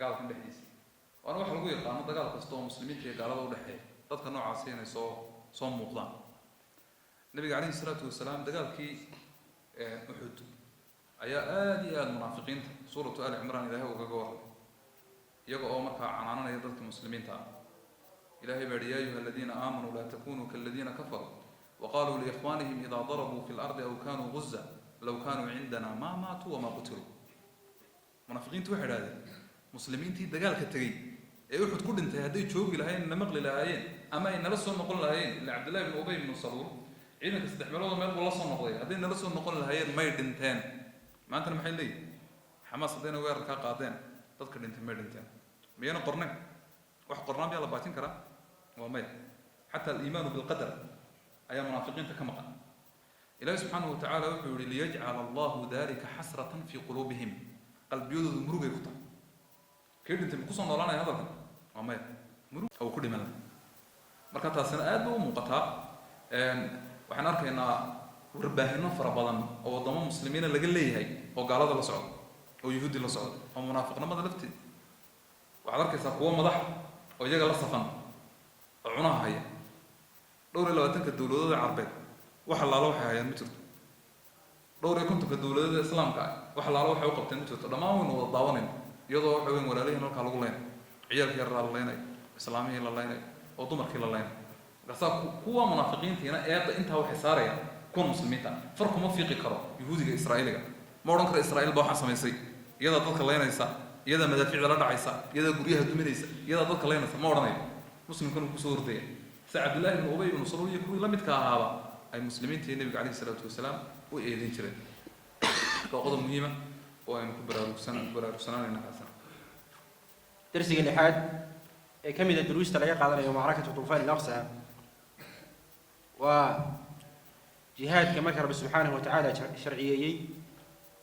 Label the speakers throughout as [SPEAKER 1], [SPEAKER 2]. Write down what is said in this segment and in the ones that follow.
[SPEAKER 1] dagaalkan dhexdiisa waana waxa lagu yaqaano dagaal kasta oo muslimiinta iyo gaalada u dhaxeeya dadka noocaas inay soo muuqdaan nabiga calayhi salaatu wasalaam dagaalkii Uhud ayaa aad iyo aad munaafiqiinta suuratu Ali Imran ilaahay ugaga warramay iyaga oo markaa canaananaya dadka muslimiinta ah ilaahay baa yaa ayuha alladina aamanu la takunuu kalladina kafaruu وقالوا لإخوانهم إذا ضربوا في الأرض أو كانوا غزا لو كانوا عندنا ما ماتوا وما قتلوا منافقين توحد هذا مسلمين تي دجال كتجي يروح تقول أنت هدي تشوف لهين نمقل لهين أما إن لسه نقول لهين لعبد الله بن أبي بن سلول عينك استحملوه ما يقول لسه نقول هذين لسه نقول لهين ما يدنتين ما أنت المحل لي حماس دينا وير كقاعدين تذكر أنت ما يدنتين مينا قرنا وحقرنا بيلا باتين كرا وما حتى الإيمان بالقدر أي منافقين تكمقا إلهي سبحانه وتعالى يقول ليجعل الله ذلك حسرة في قلوبهم قلب يوضو مروق يكتا كيف انت مقصن دولانا هذا وما مروق أو كل ملا مركاتها سنة ومقطع وحنا نركي أن ورباهنا فربضا أو ضمان مسلمين اللي قال لي هاي أو قال هذا لصعود أو يهودي لصعود أو منافقنا ماذا لفتي وحنا نركي ساقوة مضح أو يجا لصفن عناها هي دور إلا وتنك الدولة العربية وحلا الله وحيا يمتر دور كنت كدولة الإسلام كا وحلا الله وحيا وقبتين متر لما هو إنه ضاونين يضو وحيا ولا ليه نرك على قولين عيال كير الله لينا إسلامي الله لينا وضمر كير الله لينا قصاب هو منافقين هنا إيه أنت هو حسارية كون مسلمين فرق ما في قكرة يهودي إسرائيلي ما ورن كر إسرائيل بوحة سميسي يدا ضد كلينا يسا يدا مدافع لرد عيسى يدا جوريها دمين يسا يدا ضد كلينا يسا ما ورن مسلم كانوا كسور دي عبد الله بن أبي بن سلول يكون لم يتكاهى أي مسلمين تي النبي عليه الصلاة والسلام وإيدين شرين كقضية مهمة وإن كبر سنة لنحسن
[SPEAKER 2] درسي الإلحاد كم إذا دروس تلاقي على يوم معركة طوفان الأقصى وجهاد كما كرب سبحانه وتعالى شرعيي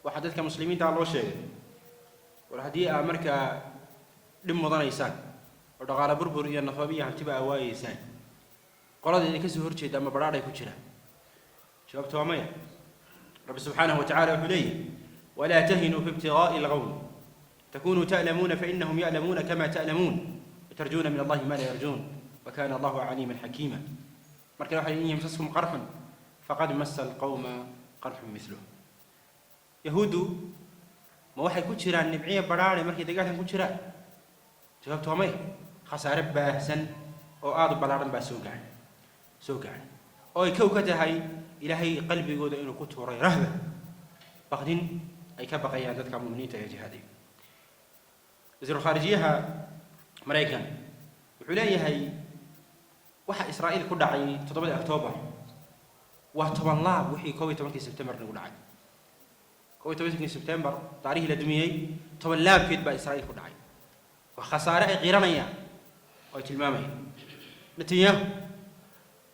[SPEAKER 2] وحدث كمسلمين تعالوا شيء والهدية أمريكا لم ضنا يسان ودقال بربر النفابية عم تبقى واي يسان قرض إنك زهور شيء دم برادة يكشرها شباب توامية رب سبحانه وتعالى عليه ولا تهنوا في ابتغاء الغول تكونوا تألمون فإنهم يألمون كما تألمون وترجون من الله ما لا يرجون وكان الله عليما حكيما مركز واحد إن يمسسهم قرح فقد مس القوم قرح مثله يهود ما واحد كشرها النبعية برادة مركز دقاتهم كشرها شباب توامية خسارة بحسن أو أعض بلارن بسوقع سوقع أو كوكته هاي إلهي قلبي يقول إنه كنت وراي رهبة بعدين أي كبقى يعدد كمؤمنين يا جهادي وزير الخارجية مريكان وحلاية هاي واحد إسرائيل كل داعي 7 أكتوبر وطبعا الله وحي كوي 8 سبتمبر نقول عاد كوي 8 سبتمبر تاريخ الدنيا طبعا لا في إسرائيل كل داعي وخسارة غيرانية أو تلمامي نتيجة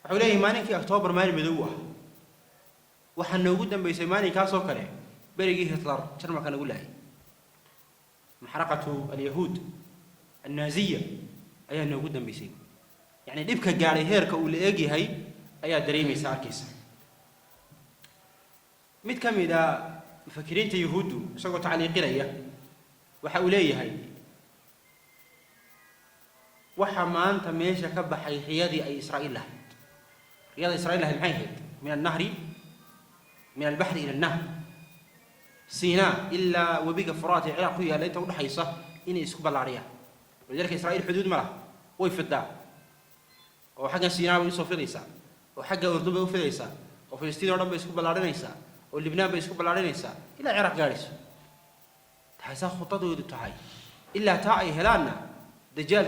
[SPEAKER 2] حوليه مانك أكتوبر ماني بدوه وحنا وجودنا بيسماني كاسو كله بريجي هتلر شرما كان يقول لي محرقة اليهود النازية أيها وجودنا بيسيم يعني دبك جاري هيرك أولي أجي هاي أيها دريمي ساركيس ميت كم إذا مفكرين تيهود سقط على قرية وحوليه هاي وحمان تميشة كبح حيادي أي إسرائيل لها رياض إسرائيل لها المعهد من النهر من البحر إلى النهر سيناء إلا وبيق فرات العراقية لا تقول حيصة إني يسكب العرية ولذلك إسرائيل حدود ملا ويفدا وحق سيناء ويوسف فيليسا وحق أردن وفيليسا وفلسطين ورب يسكب العرية واللبنان بيسكب العرية إلى العراق جالس تحسا خطته يدتهاي إلا تاعي هلانا دجال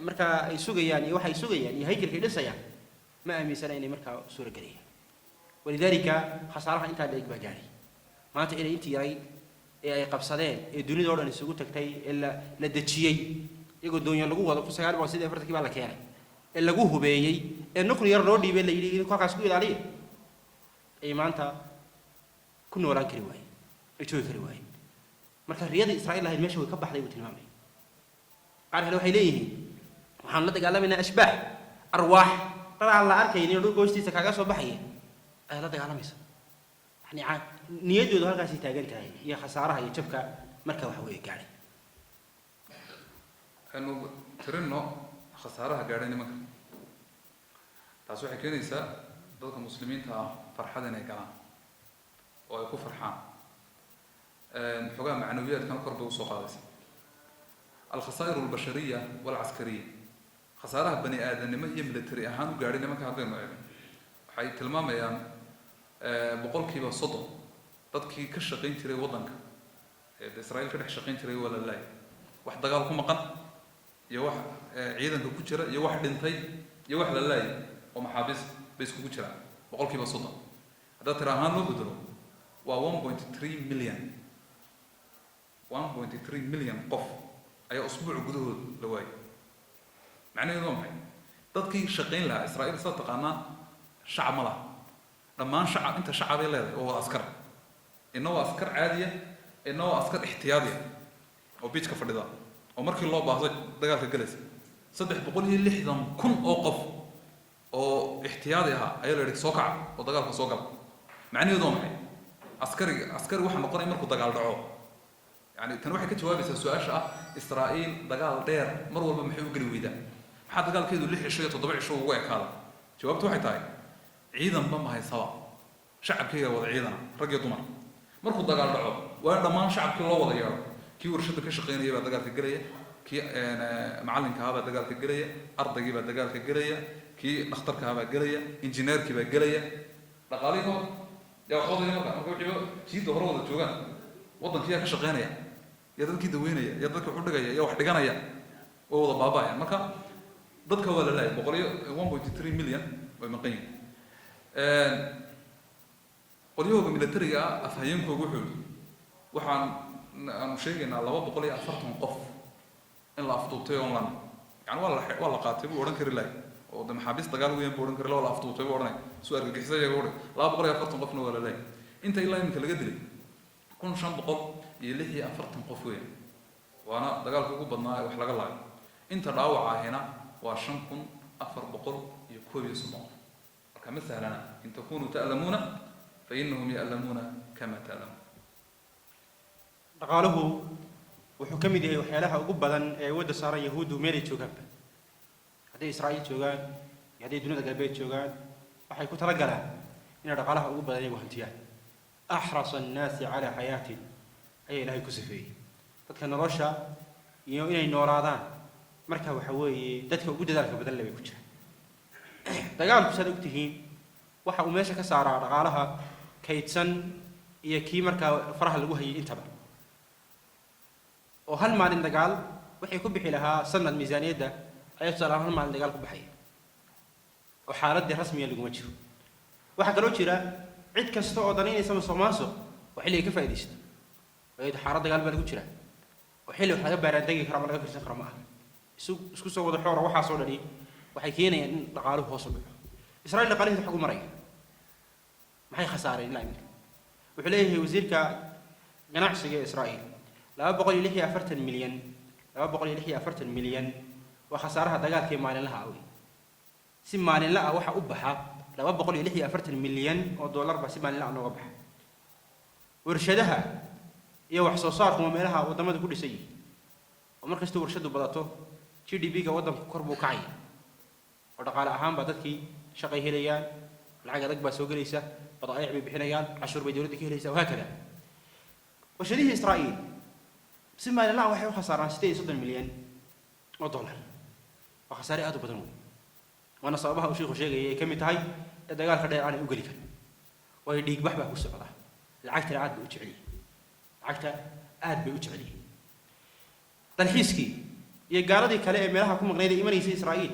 [SPEAKER 2] مركا يسوق يعني وحي يسوق يعني هيكل في لسه يعني ما أمي سنة إني مركا سورة قرية ولذلك خسارها أنت عليك بجاري ما أنت إلى أنت يراي قبصدين الدنيا دور أن يسوق تكتي إلا لدتشيء يقول الدنيا لقوه هذا فسيار بسيط فرتك بالك يعني إلا لقوه بيجي النقل يرودي بين اللي يكون كاسكوي عليه أي ما أنت كنا وراك رواية يشوف رواية مركا رياض إسرائيل هاي المشي ويكبح عليه وتلمامه قال هلو حيليه محمد قال لنا أشباح أرواح طلع الله أركي ينيرو قوستي سكاكا صباحية لا دقال ميسا يعني نيجو ده هالقاسي تاجر كاي يا خسارة هي شبكة مركب حوي قاعد
[SPEAKER 1] aynu tirino khasaaraha gaadhay nimanka taas waxay keenaysaa dadka muslimiinta ah farxad inay galaan oo ay ku farxaan xogaa macnawiyaadkana kor bay usoo qaadaysa alkhasaa'ir albashariya walcaskariya khasaaraha bani aadamnimo iyo military ahaan u gaadhay nimanka haddaynu eegno waxay tilmaamayaan boqolkiiba 30 dadkii ka shaqayn jiray waddanka ee Israa'iil ka dhex shaqayn jiray waa la laayay wax dagaal ku maqan iyo wax ciidanka ku jira iyo wax dhintay iyo wax la laayay oo maxaabiis bay iskugu jiraan boqolkiiba 30 hadda tira ahaan loo bedelo waa 1.3 milyan 1.3 milyan qof ayaa usbuuc gudahood la waayay macnaheedu waa maxay dadkii shaqayn lahaa Israa'iil sida taqaanaan shacab ma laha dhammaan shacab inta shacab ay leedahay oo askar inoo askar caadiya inoo askar ixtiyaadi oo beachka fadhida oo markii loo baahday dagaalka galaysa 360,000 oo qof oo ixtiyaadi ah ayaa la yiri soo kac oo dagaalka soo gal macnaheedu waa maxay askari waxa noqonay markuu dagaal dhaco yani tan waxay ka jawaabaysaa su'aasha ah Israa'iil dagaal dheer mar walba maxay u gali weydaa maxaa dagaalkeedu 6 cisho iyo 7 cisho ugu ekaada jawaabtu waxay tahay ciidan ba ma haysaba shacabkayga wada ciidan rag iyo dumar markuu dagaal dhaco waa dhammaan shacabkii loo wada yeero kii warshada ka shaqeynaya baa dagaalka galaya kii macalinka baa dagaalka galaya ardaygii baa dagaalka galaya kii dhakhtarka baa galaya injineerkii baa galaya dhaqaalihiina yaa waxooda marka wixii jiida hore wada joogaan waddankii yaa ka shaqeynaya yaa dadkii daweynaya yaa dadkii wuxuu dhigaya yaa wax dhiganaya oo wada baabaya marka dadka waa la laayay 1.3 milyan way maqan yihiin qolyahooda militariga ah afhayeenkooda wuxuu waxaan aanu sheegaynaa 240 qof in la afduubtay online yani waa la qaatay buu odhan kari lahay oo maxaabiis dagaal weyn buu odhan kari lahaa la afduubtay buu odhanay su'aal gagixisay iyaga odhan 240 qofna waa la laayay inta ilaa iminka laga dilay 1546 qof weyn waana dagaalka ugu badnaa wax laga laayo inta dhaawaca ahina waa 5411 marka ma sahlana in takunu ta'lamuna fa innahum ya'lamuna kama ta'lamun
[SPEAKER 2] dhaqaaluhu wuxuu ka mid yahay waxyaalaha ugu badan ee wadda saaran yahuudu meelay joogaanba hadday Israa'iil joogaan iyo hadday dunida galbeed joogaan waxay ku talagalaan inay dhaqaalaha ugu badan iyagu hantiyaan axras annaasi calaa xayaatin ayaa ilaahay ku sifeeyey dadka nolosha iyo inay noolaadaan marka waxa weeye dadka ugu dadaalka badan leh bay ku jiraan dagaalku saad ogtihiin waxa uu meesha ka saaraa dhaqaalaha kaydsan iyo kii markaa faraha lagu hayay intaba oo hal maalin dagaal waxay ku bixi lahaa sanad miisaaniyadda ayaa tusaale hal maalin dagaal ku baxaya oo xaaladii rasmiga laguma jiro waxaa kaloo jira cid kasta oo danaynaysa musuqmaasuq oo xilliga ka faa'iidaysto oo xaalad dagaal baa lagu jira oo xilli wax laga baaraandegi karo ama laga fiirsan karo ma aha isku soo wada xoora waxaa soo dhali waxay keenayaan in dhaqaaluhu hoos u dhaco Israa'iil dhaqaalihiisa xog u maraya maxay khasaareen ilaa iminka wuxuu leeyahay wasiirka ganacsiga Israa'iil 246 milyan waa khasaaraha dagaalkii maalinlaha ah si maalinla ah waxa u baxa 246 milyan oo dollar ba si maalinla ah nooga baxa warshadaha iyo wax soo saarku meelaha wadamada ku dhisay oo markasta warshadu badato GDP-ga waddanku kor buu kacay oo dhaqaale ahaan ba dadkii shaqay helayaan lacag adag baa soo galaysa badaa'ic bay bixinayaan cashuur bay dawladda ka helaysaa waxa kale warshadihii Israa'iil si maalinla ah waxay u khasaaraan 38 milyan oo dollar waa khasaare aad u badan weyn waana sababaha uu sheekhu sheegayay ka mid tahay dagaalka dheer aan u gali karin way dhiig bax baa ku socda lacagta aad bay u jecel yihiin dalxiiskii iyo gaaladii kale ee meelaha ku maqnayd ee imanaysa Israa'iil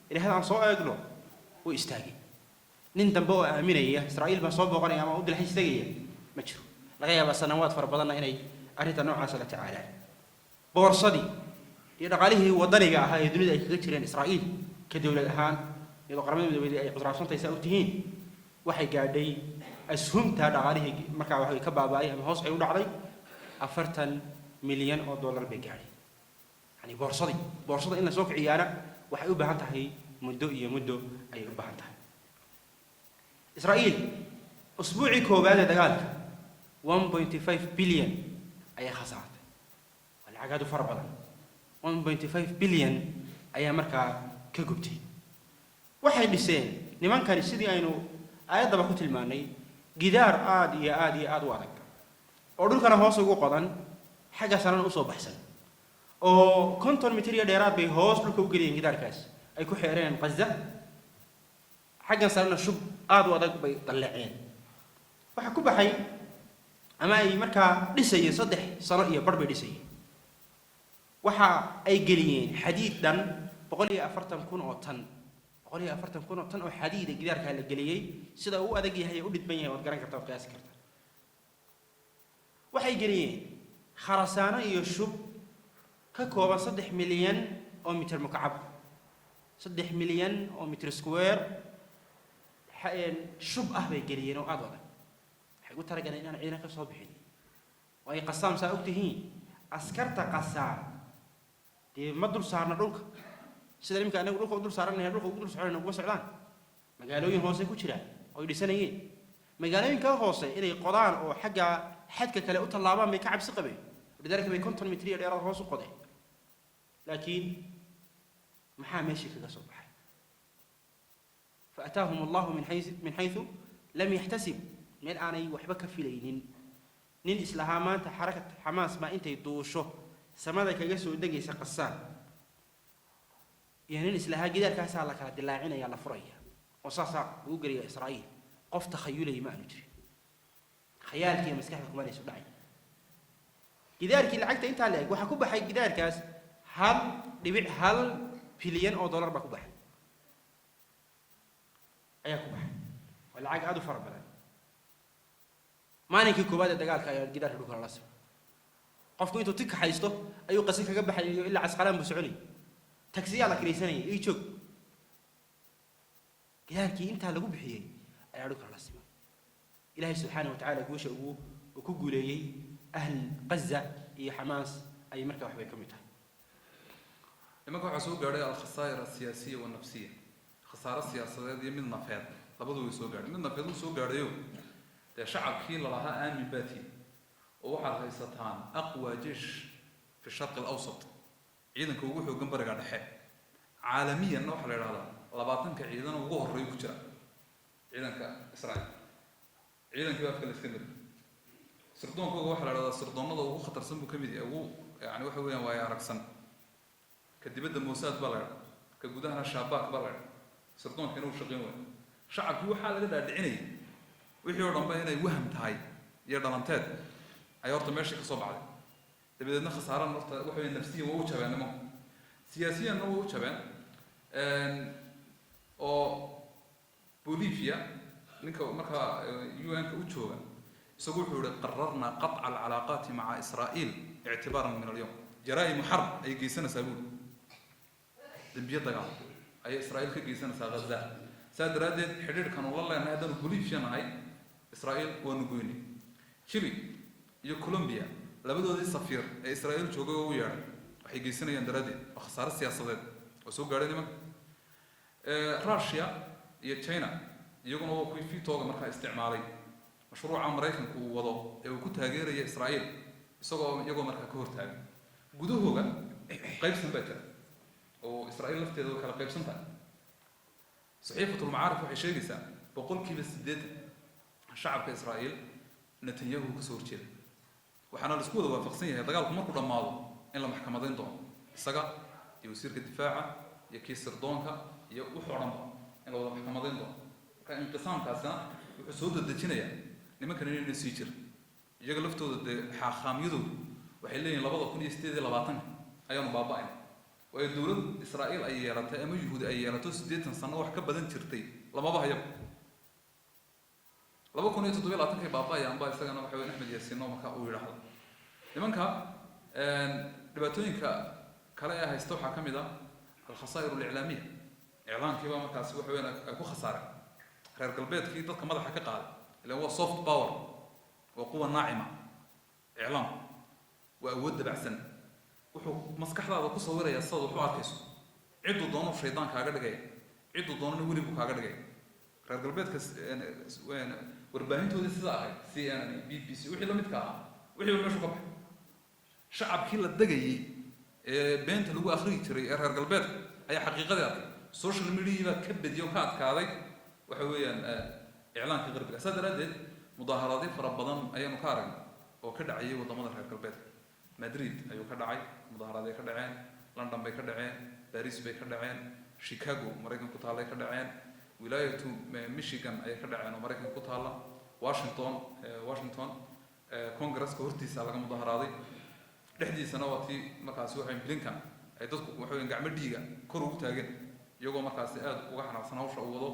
[SPEAKER 2] ilaahay aan soo eegno oo istaagay nin dambe oo aaminaya Israa'iil baa soo booqanaya ama u dalxiis tagaya ma jiro laga yaabaa sanawaad fara badan inay arrinta noocaas la tacaalaan boorsadii iyo dhaqaalihii wadaniga ahaa ee dunida ay kaga jireen Israa'iil ka dawlad ahaan iyadoo qaramada midoobay ay qudraasantay saa u tihiin waxay gaadhay ashuumta dhaqaalihii markaa waxay ka baaba'ay ama hoos ay u dhacday 40 milyan oo dollar bay gaadhay yani boorsada in la soo kiciyaana waxay u baahan tahay muddo ay u baahan tahay Israa'iil usbuucii koobaad ee dagaalka 1.5 bilyan ayay khasaartay lacag aad u fara badan 1.5 bilyan ayaa markaa ka gubtay. waxay dhiseen nimankani sidii aynu aayaddaba ku tilmaanay gidaar aad iyo aad iyo aad u adag oo dhulkana hoos ugu qodan xagga sarana u soo baxsan oo 50 mitir iyo dheeraad bay hoos dhulka u geliyeen gidaarkaas ay ku xeereen Gaza xagga sarana shub aad u adag bay dalaceen. waxa ku baxay ama ay markaa dhisayeen 3 sano iyo bar bay dhisayeen. waxa ay geliyeen xadiid dhan 140,000 oo tan 140,000 oo tan oo xadiid gidaarka la geliyay sida uu adag yahay u dhidban yahay wad garan kartaa oo qiyaas kartaa. waxay geliyeen kharasaano iyo shub ka kooban 3 milyan oo mitir mukacab 3 milyan oo mitir square shub ah bay geliyeen oo aad u adag. waxay u taragaleen inaan ciidan ka soo bixin oo ay qasaam saa ogtihiin askarta qasaam dee ma dul saarna dhulka sida imka anagu dhulka u dul saaranahay dhulka ugu dul soconayna uga socdaan magaalooyin hoose ku jiraan oo ay dhisanayeen magaalooyinka hoose inay qodaan oo xagga xadka kale u tallaabaan bay ka cabsi qabeen lidaalka bay 50 mitir iyo dheeraad hoos u qodeen. laakiin maxaa meeshii kaga soo baxay فأتاهم الله من حيث لم يحتسب meel aanay waxba ka filaynin. nin islahaa maanta xarakad xamaas ma intay duusho samada kaga soo degaysa qasaan iyo nin islahaa gidaarkaas la kala dilaacinaya la furaya oo saasa ugu gariya Israa'iil qof takhayulay ma aanu jirin khayaalkii maskaxda kuma leeso dhacay. gidaarkii lacagta inta leeg waxa ku baxay gidaarkaas 1.1 bilyan oo dollar ba ku baxay ayaa ku baxay waa lacag aad u fara badan. maalinkii koobaad ee dagaalka ayaa gidaarka dhulka la soo qofku intuu tig haysto ayuu qasin kaga baxayo ilaa Casqalaan buu soconay taksiya la kireysanay ay joog gidaarkii inta lagu bixiyay ayaa dhulka la soo. ilaahay subhanahu wa ta'ala guusha ugu ku guuleeyay ahl Gaza iyo Hamas ay markaa wax bay ka mid tahay.
[SPEAKER 1] nimanka waxa soo gaaray al-khasaa'ir as-siyaasiyya wa an-nafsiyya khasaaro siyaasadeed iyo mid nafeed labadu way soo gaareen. mid nafeed uu soo gaarayo dee shacabkii la lahaa aamin baati oo waxaad haysataan aqwa jish fi sharq al-awsat ciidanka ugu xoogan bariga dhexe caalamiyan waxa la yiraahdaa 20ka ciidan ugu horeeyo ku jira ciidanka Israa'iil ciidanka afka iska mid sirdoonka waxa la yiraahdaa sirdoonada ugu khatarsan buu kamid yahay ugu yani waxa weeyaan waa aragsan ka dibadda Mossad baa la yiraahdaa ka gudaha Shabaab baa la yiraahdaa sirdoonka inuu shaqeyn waayo shacabkii waxa laga dhaadhicinay wixii oo dhanba inay waham tahay iyo dhalanteed ay horta meeshii ka soo baxday. dabadeedna khasaaran horta waxa weyn nafsiyan waa u jabeen nimo siyaasiyan waa u jabeen oo Bolivia ninka marka UN ka u jooga isagu wuxuu yiri qararna qat'a al-alaaqat ma'a Israa'iil i'tibaaran min al-yawm jaraa'im harb ay geysanaysaa buu dambiyo dagaal ay Israa'iil ka geysanaysaa Gaza saadaradeed xiriirkan uu la leeyahay haddana Bolivia nahay Israa'iil waa nugoynay. Chile iyo Colombia labadoodii safiir ee Israa'iil joogay oo u yeeray waxay geysanayaan daradeed khasaaro siyaasadeed oo soo gaaray nimanka. Russia iyo China iyaguna waa kuwii fiitooga markaa isticmaalay mashruuca Mareykanku uu wado ee uu ku taageerayo Israa'iil iyagoo markaa ka hortaagay gudahooga qaybsan baa jira oo Israa'iil lafteeda kala qaybsan tahay. saxiifatul macaarif waxay sheegaysaa 8% shacabka Israa'iil Netanyahu ka soo horjeeda waxaana la isku wada waafaqsan yahay dagaalku markuu dhamaado in la maxkamadeyn doono isaga iyo wasiirka difaaca iyo kii sirdoonka iyo wuxuu dhanba in la wada maxkamadeyn doono. marka inqisaamkaasna wuxuu soo dadejinayaa nimankan inay sii jir iyaga laftooda xaaqaamyadoodu waxay leeyihiin 2028 ayaanu baaba'ay way dawlad Israa'iil ay yeelatay ama Yuhuudi ay yeelato 80 sano wax ka badan jirtay lamaba hayo 2027 baaba'ayaan baa isagana waxa weyn Axmed Yaasiin oo marka uu yiraahdo nimanka dhibaatooyinka kale ee haysto waxa kamid ah al-khasaa'ir al-i'laamiyya i'laankii baa markaas waxa weyn ay ku khasaaray reer galbeedkii dadka madaxa ka qaaday ilaa waa soft power waa quwa naacima i'laam waa awood dabacsan wuxuu maskaxdaada ku sawiraya sida wuxuu arkayso ciduu doono shaydaan kaaga dhigay ciduu doono weligu kaaga dhigay reer galbeedka warbaahintoodii sida ahayd CNN BBC wixii la midka ah wixii meesha ka baxay shacabkii la dagayay beenta lagu akhriyi jiray reer galbeedka ayaa xaqiiqadii arkay social media baa ka badiyo ka adkaaday waxa weeyaan iclaanka qarbiga saa daraaddeed mudaaharaadyo fara badan ayaanu ka aragnay oo ka dhacayay wadamada reer galbeedka madrid ayuu ka dhacay mudaaharaadyo ka dhaceen london bay ka dhaceen paris bay ka dhaceen chicago maraykan ku taallay ka dhaceen wilaayatu michigan ayay ka dhaceen oo maraykan ku taalla washington congresska hortiisa laga mudaharaaday dhexdiisana waa tii markaasi waxay blinkan ay dadku waxay gacmo dhiiga kor ugu taageen iyagoo markaasi aad uga xanaaqsan hawsha uu wado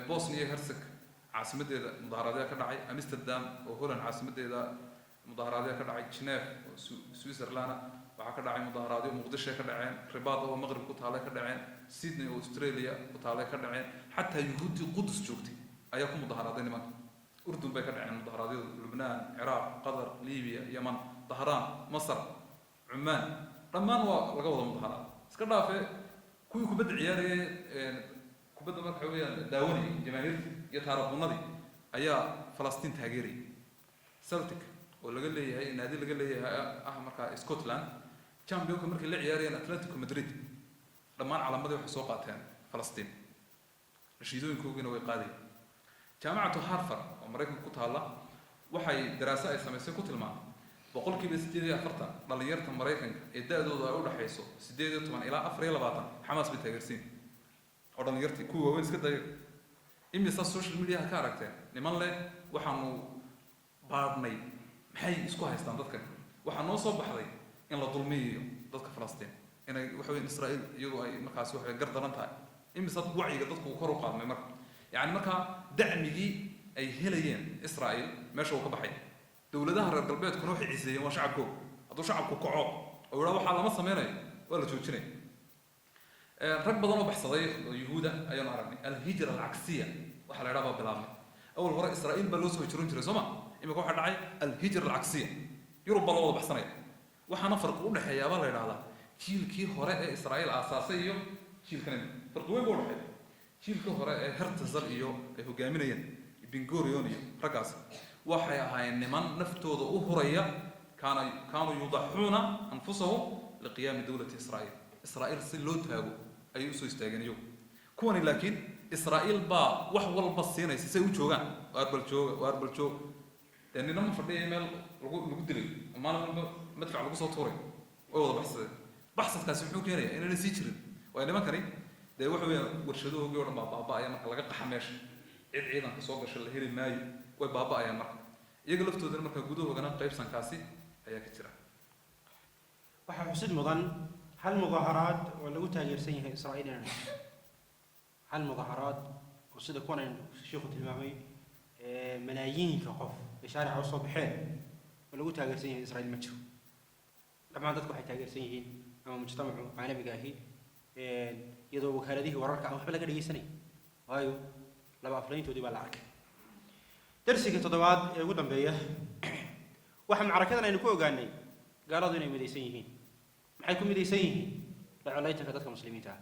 [SPEAKER 1] bosnia iyo herzegovina caasimadeeda mudaharaadyada ka dhacay amsterdam oo holland caasimadeeda mudaharaadyada ka dhacay geneva oo switzerland waxaa ka dhacay mudaharaadyo muqdisho ka dhaceen ribaad oo maqrib ku taalay ka dhaceen sydney oo australia ku taalay ka dhaceen xataa yuhuudi qudus joogtay ayaa ku mudaharaaday nimanka urdun bay ka dhaceen mudaharaadyadu lubnaan ciraaq qatar libiya yaman dahraan masar cumaan dhammaan waa laga wada mudaharaad iska dhaafe kuwii kubadda ciyaarayay kubadda marka weeyaan daawanayay jamaahiirta iyo taarabunadii ayaa falastiin taageerayay celtic oo laga leeyahay naadi laga leeyahay markaa scotland championka markay la ciyaarayeen atletico madrid dhammaan calaamadii waxay soo qaateen falastiin rashiidooyinkoogina way qaadayeen jaamacatu harvard oo maraykanka ku taalla waxay daraaso ay samaysay ku tilmaamay 48% dhalinyarta maraykanka ee da-dooda ay u dhaxayso 18 ilaa 24 xamaas bay taageersiin oo dhalinyartii kuwa waaweyn iska daya imisa social media ka aragteen niman leh waxaanu baadhnay maxay isku haystaan dadkan waxaa noo soo baxday in la dulmiyo dadka falastiin inay waxa weyn israa'iil iyadoo ay markaasi waxay gardaran tahay imisa wacyiga dadku kor u qaadmay marka yani marka dacmigii ay helayeen israa'iil meesha uu ka baxay dowladaha reer galbeedkuna waxay ciiseeyeen waa shacabkooda hadduu shacabku kaco oo yidhaa waxaa lama sameynayo waa la joojinaya rag badan oo baxsaday oo yuhuuda ayaanu aragnay alhijra alcagsiya waxaa la yidhaha baa bilaabmay awal hore israa'iil baa loo soo hijroon jiray soo ma imika waxaa dhacay alhijra alcagsiya yurub baa loo wada baxsanaya waxaana farqi u dhexeeyaa baa la yidhahdaa jiilkii hore ee israa'iil aasaasay iyo jiilkan farqi weyn baa u dhexeeya jiilkii hore ee hertazal iyo ay hogaaminayeen bingorion iyo raggaas waxay ahaayeen niman naftooda u huraya kaanuu yudaxuuna anfusahum liqiyaami dowlati israa'iil si loo taago ayay usoo istaageen iyagu kuwani laakiin israa'iil baa wax walba siinaysa say u joogaan arbal joog dee nina ma fadhiya meel lagu dilay maalin walba madfac lagu soo tuuray way wada baxsadeen baxsadkaasi muxuu keenayaa inayna sii jirin waayo nimankani dee waxa weeyaan warshadohoogii o dhan baa baaba'aya marka laga qaxa meesha cid ciidanka soo gasha la heli maayo way baaba'ayaan marka iyaga laftoodana marka gudahoogana qaybsankaasi ayaa ka jira
[SPEAKER 2] waxaa xusid mudan hal mudaaharaad oo lagu taageersan yahay israa'iil inaan hal mudaaharaad oo sida kuwan aynu sheekhu tilmaamay malaayiinka qof ee shaarica usoo baxeen oo lagu taageersan yahay israa'iil ma jiro dhammaan dadku waxay taageersan yihiin ama mujtamacu caalamiga ahi iyadoo wakaaladihii wararka aan waxba laga dhegeysanay waayo laba aflayntoodii baa la arkay darsiga toddobaad ee ugu dambeeya waxa macrakadan aynu ku ogaanay gaaladu inay midaysan yihiin maxay ku midaysan yihiin la colaytanka dadka muslimiinta ah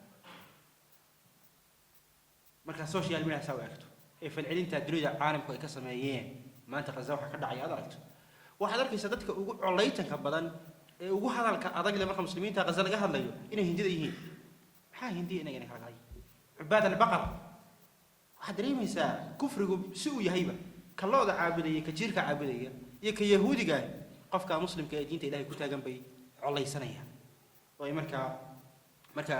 [SPEAKER 2] marka social media saa u eegto ee falcelinta dunida caalamku ay ka sameeyeen maanta Gaza waxa ka dhacay aad aragto waxaad arkaysaa dadka ugu colaytanka badan ee ugu hadalka adag leh marka muslimiinta Gaza laga hadlayo inay hindida yihiin maxaa hindiya inay kala qaay cibaad al-baqar waxaad dareemaysaa kufrigu si uu yahayba kalooda caabudaya ka jiirka caabudaya iyo ka yahuudiga qofka muslimka ee diinta Ilaahay ku taagan bay colaysanayaan oo marka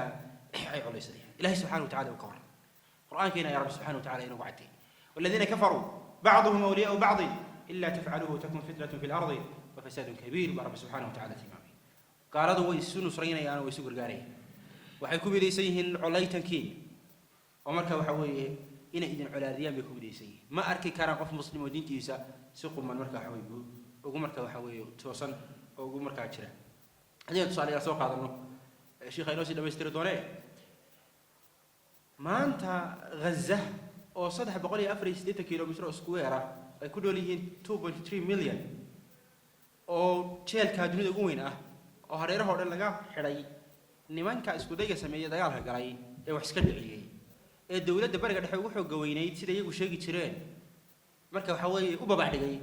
[SPEAKER 2] ay colaysanayaan Ilaahay subhanahu wa ta'ala uu ka war quraankeena ya rabbi subhanahu wa ta'ala inuu wacday walladheena kafaru ba'dhum awliya'u ba'd illa taf'aluhu takun fitnatun fil ardi wa fasadun kabir wa rabbi subhanahu wa ta'ala timami qaaladu way isu nusraynayaan oo isu gargaarayaan waxay ku midaysan yihiin colaytankii oo marka waxa weeye inay idin colaadiyaan bay ku midaysan yihiin ma arki karaan qof muslim oo diintiisa si quman marka waxa weeye ugu marka waxa weeye toosan oo ugu marka jira hadii tusaale soo qaadano sheekh aynu si dhameystiri doonee maanta Gaza oo 384 kilomitir square ah ay ku dhool yihiin 2.3 milyan oo jeelka dunida ugu weyn ah oo hareeraha oo dhan laga xidhay nimanka isku dayga sameeyay dagaalka galay ee wax iska dhiciyay ee dawladda bariga dhexe ugu xoog weynayd sida iyagu sheegi jireen marka waxa weeye u babacdigay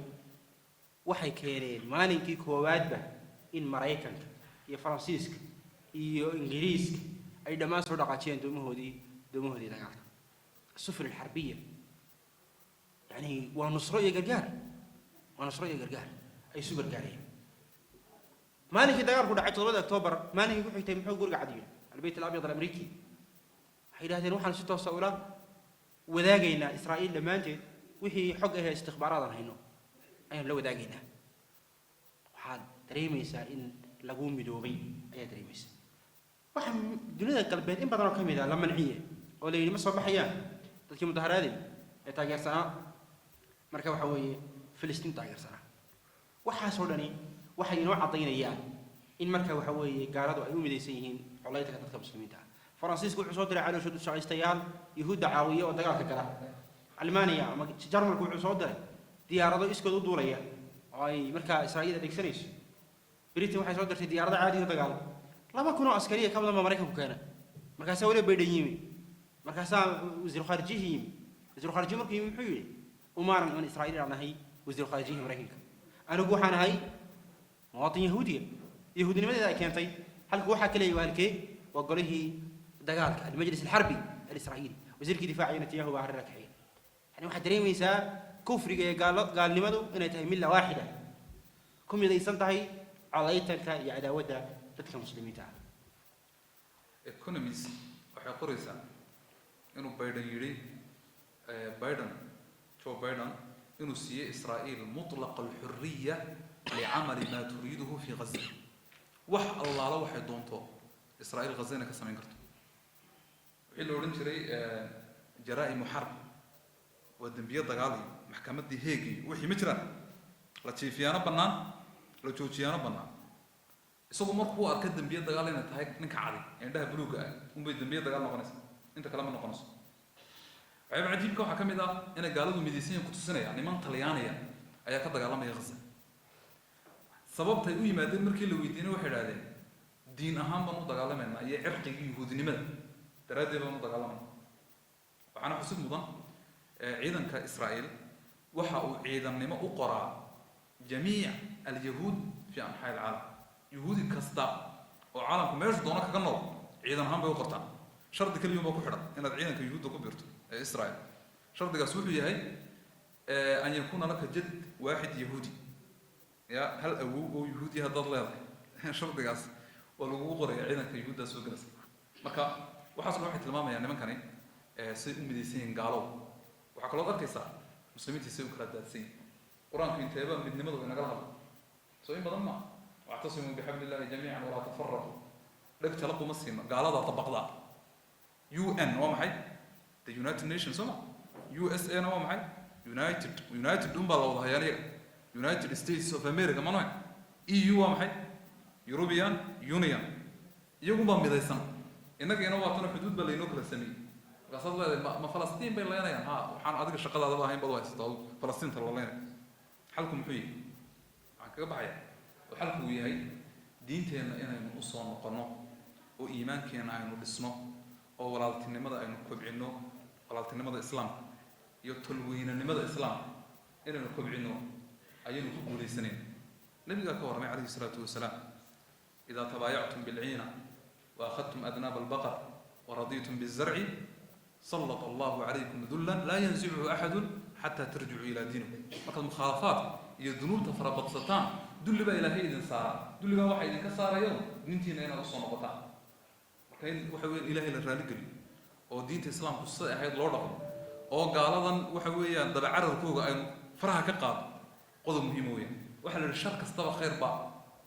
[SPEAKER 2] waxay keeneen maalinkii koowaadba in Mareykanka iyo Faransiiska iyo ingiriiska ay dhammaan soo dhaqaajiyeen doomahoodii dagaalka السفن الحربية يعني ونصرة قرقار أي سوبر قارية ما نيجي دقار كنا عشرة أكتوبر ما نيجي يروح يتم حقوق قاعدين البيت الأبيض الأمريكي حيدا هذين وحنا ستة وصولات وذاقينا إسرائيل لما جت وهي حقها استخبارات هنا أيام لو ذاقينا وحال تريميسا إن لقوم بدوبي أي تريميسا وحن دنيا قلبين إن بدنا كم إذا لما نعيه ولا يلي مصر بحيان dadkii mudaharaadey ee taageersanaa marka waxa weeye Filistiin taageersanaa waxaasoo dhani waxay inoo cadaynayaan in marka waxa weeye gaaladu ay u midaysan yihiin colaytada dadka muslimiinta ah Faransiisku wuxuu soo diray caloosha shaqaystayaal Yahuud caawiye oo dagaalka gala Almaaniya ama Jarmalku wuxuu soo diray diyaarado iskood u duulaya oo ay marka Israa'iil adeegsanayso Britain waxay soo dirtay diyaarado caadi ah dagaal 2,000 askari ka badan Mareykanku keena markaas wali bay dhayimi markaasaa wasiir khaarijihi markii muxuu yiri umaran in Israa'iil aan ahay wasiir khaarijihi Mareykanka anigu waxaan ahay muwaadin yahuudinimadeeda ay keentay halka waxa kale yaalkee waa golihii dagaalka المجلس الحربي الإسرائيلي wasiirkii difaaca Netanyahu waa hareer kaxay yani waxa dareemaysaa kufriga ee gaalnimadu inay tahay milla waahida kumidaysan tahay calaytanka iyo cadaawada dadka muslimiinta ah
[SPEAKER 1] economies waxay qoraysaa إنه جو بايدن إنه سي إسرائيل مطلق الحرية لعمل ما تريده في غزة الله لو واحد دونتو إسرائيل غزينا كسمين كرتو إلا ورين شري جرائم حرب والدنبية دقالي محكمة دي هيجي وحي مجرى لا تشيفيانا بنان لا تشوفيانا بنان isagoo markuu arkay dambiyada dagaal inay tahay ninka cadi indhaha buluuga ah bay dambiyada dagaal noqonaysaa inta kale ma noqonayso ayb cajiibka waxa kamid ah in gaaladu midaysan ku tusinayaan niman Talyaaniga ayaa ka dagaalamaya Gaza sababtay u yimaadeen markii la weydiinay waxay yiraahdeen diin ahaan baan u dagaalamayna iyo cirqigii yahuudnimada daraadeed baan u dagaalamayna waxana xusub mudan ciidanka Israa'iil waxa uu ciidannimo u qoraa jamiic al-yahuud fi anhaa al-aalam yahuudi kasta oo caalamku meesha doona kaga nool ciidan ahaan bay u qortaan shardi kaliya ma ku xidhan inaad ciidanka yahuudda ku biirto ee Israa'iil shardigaas wuxuu yahay an yakuna laka jad waahid yahuudi ya hal awow oo yahuudi hadad leedahay shardigaas waa lagu qorayaa ciidanka yahuudda soo galaysa marka waxaas waxay tilmaamayaan nimankani si u midaysan gaalo waxa kale oo arkaysaa muslimiinta si u kala daadsan quraanku inteeba midnimadu inaga hadlo soo in badan ma واعتصموا بحبل الله جميعا ولا تفرقوا لك تلقوا مسلم قال هذا طبق ذا UN ومحي the United Nations سمع USA ومحي United أمبا الله يعني United States of America ما نوع EU ومحي European Union يقوم بمدرسة إنك هنا وطن حدود بلينوك للسمي قصد ما فلسطين بين لنا يعني ها وحن هذيك الشغلة هذا هين بدو يستطيعوا فلسطين ترى لنا حالكم حي عكوا بحياة وحالكم وياي دينتنا إننا نصون نقنو وإيمانكنا إنه دسنو أو walaaltinimada aynu kobcino walaaltinimada islaamka iyo tolweynanimada islaamka inaynu kobcino ayaynu ku guuleysaneen nabiga ka warmay calayhi salaatu wasalaam idha tabaya'tum bil'ina wa akhadtum adnab al-baqar wa raditum biz-zar'i sallata Allahu alaykum dhullan la yanzi'uhu ahad hatta tarji'u ila dinikum marka mukhalafat iyo dunuubta farabaqsataan dulliba ilaahay idin saara dulliba waxa idin ka saarayo nintiina inaad u soo noqotaan waxa weeyaan ilaahay la raali geliyo oo diinta islaamku sida ahayd loo dhaqmo oo gaaladan waxa weeyaan dabacararkooga ay faraha ka qaado qodob muhiim weeyaan waxa la shar kastaba khayr ba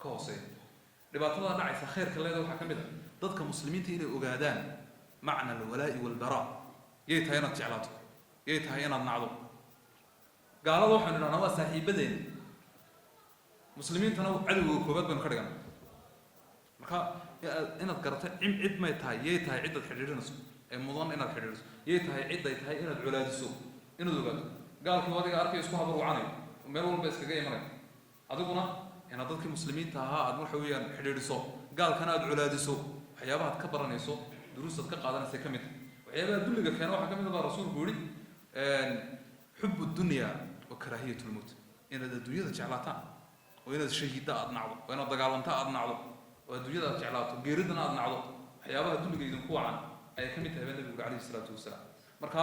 [SPEAKER 1] ka hooseeyo dhibaatada dhacaysa khayrka leedahay waxa kamid ah dadka muslimiinta inay ogaadaan macna al-walaa'i wal-baraa yey tahay inaad jeclaato yey tahay inaad nacdo gaalada waxaan idhahnaa waa saaxiibadeen muslimiintana cadowga koobaad baan ka dhigan marka inaad garato cid may tahay yey tahay cid aad xiriirinayso ee mudan inaad xiriiriso yey tahay cid ay tahay inaad culaadiso inaad ogaato gaalkii wadiga arkay isku habar wacanayo meel walba iskaga imanay adiguna inaad dadkii muslimiinta ahaa aad waxa weeyaan xiriiriso gaalkana aad culaadiso waxyaabaha aad ka baranayso duruusaad ka qaadanaysa kamid waxyaabaha dulliga keena waxa kamid ah rasuulku yiri xubbu dunya wa karaahiyatul mawt inaad adduunyada jeclaataan oo inaad shahiida aad nacdo oo inaad dagaalanta aad nacdo oo adduunyada aad jeclaato geeridana aad nacdo waxyaabaha dulliga idinku wacan ayay ka mid tahay baa nabigu calayhi salaatu wasalaam marka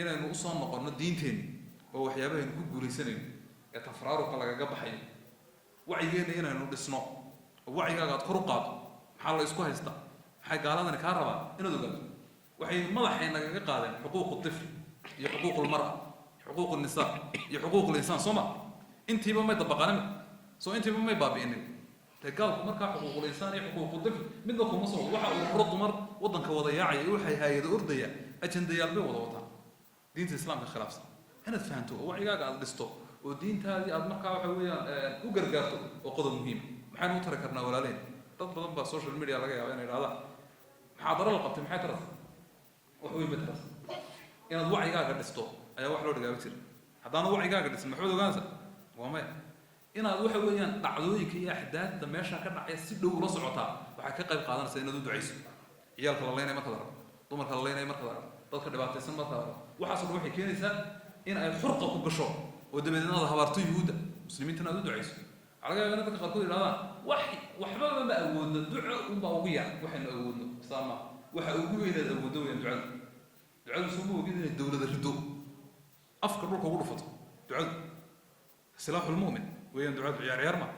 [SPEAKER 1] inaynu usoo noqonno diinteenni oo waxyaabahaynu ku guulaysanayno ee tafraaruqa lagaga baxayo wacyigeenna inaynu dhisno oo wacyigaaga aad kor u qaado maxaa la isku haystaa maxay gaaladani kaa rabaa inaad ogaato waxay madaxay nagaga qaadeen xuquuqu tifl iyo xuquuqu lmar'a xuquuqu nisaa iyo xuquuqu linsaan soo ma intiiba may dabaqanin soo intiiba may baabi'inin te gaalku markaa xuquuqu linsaan iyo xuquuqu tifl midna kuma soo waxa uu furo dumar waddanka wada yaacaya iyo waxay hay'ado ordaya ajandayaal bay wada wataan diinta islaamka khilaafsan inaad fahanto oo wacyigaaga aad dhisto oo diintaadii aad markaa waxa weeyaan u gargaarto oo qodob muhiim maxaynu u tari karnaa walaaleen dad badan baa social media laga yaaba inay idhahdaan maxaa daro la qabtay maxay taras wax weyn bay taras inaad wacyigaaga dhisto ayaa wax loo dhagaaba jira haddaanu wacyigaaga dhisin maxaad ogaanaysa waa maya inaad waxa weeyaan dhacdooyinka iyo axdaadda meesha ka dhacaya si dhow ula socotaa waxay ka qayb qaadanaysaa inaad u ducayso ciyaalka la leynaya marka la rabo dumarka la leynaya marka la rabo dadka dhibaataysan marka la rabo waxaasoo dhan waxay keenaysaa in ay xurqa ku gasho oo dabadeedna aad habaarto yuhuudda muslimiintana aad u ducayso waxaa laga yaabaa in dadka qaarkood yidhahdaan waxbaba ma awoodno duco unbaa ugu yar waxaynu awoodno islaama waxa ugu weynaad awooddo weyaan ducadu soo ma ogid inay dowlada rido afka dhulka ugu dhufato ducadu silaaxulmu'min weeyaan ducadu ciyaar ma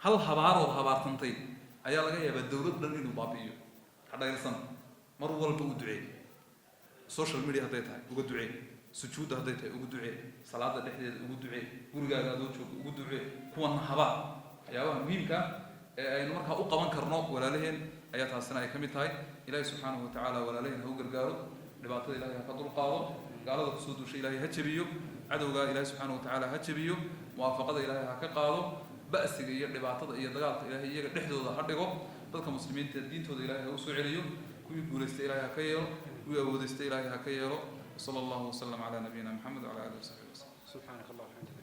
[SPEAKER 1] hal habaarood habaartantay ayaa laga yaabaa dowlad dhan inuu baabi'iyo hadhayrsan mar walba u duceey social media hadday tahay uga duceey sujuudda hadday tahay ugu ducee salaada dhexdeeda ugu ducee gurigaaga adoo joogo ugu ducee kuwana habaa waxyaabaha muhiimka ee aynu markaa u qaban karno walaalaheen ayaa taasina ay ka mid tahay ilaahay subxaanahu watacaala walaalaheen ha u gargaaro dhibaatada ilahay ha ka dulqaado gaalada kusoo duusha ilaahay ha jabiyo cadowgaa ilaahay subxaanahu watacaala ha jabiyo muwaafaqada ilaahay ha ka qaado ba'siga iyo dhibaatada iyo dagaalka ilaahay iyaga dhexdooda ha dhigo dadka muslimiinta diintooda ilaahay ha u soo celiyo kuwii guulaystay ilaahay ha ka yeelo kuwii awoodaystay ilaahay ha ka yeelo وصلى الله وسلم على نبينا محمد وعلى اله وصحبه وسلم
[SPEAKER 2] سبحانك اللهم وبحمدك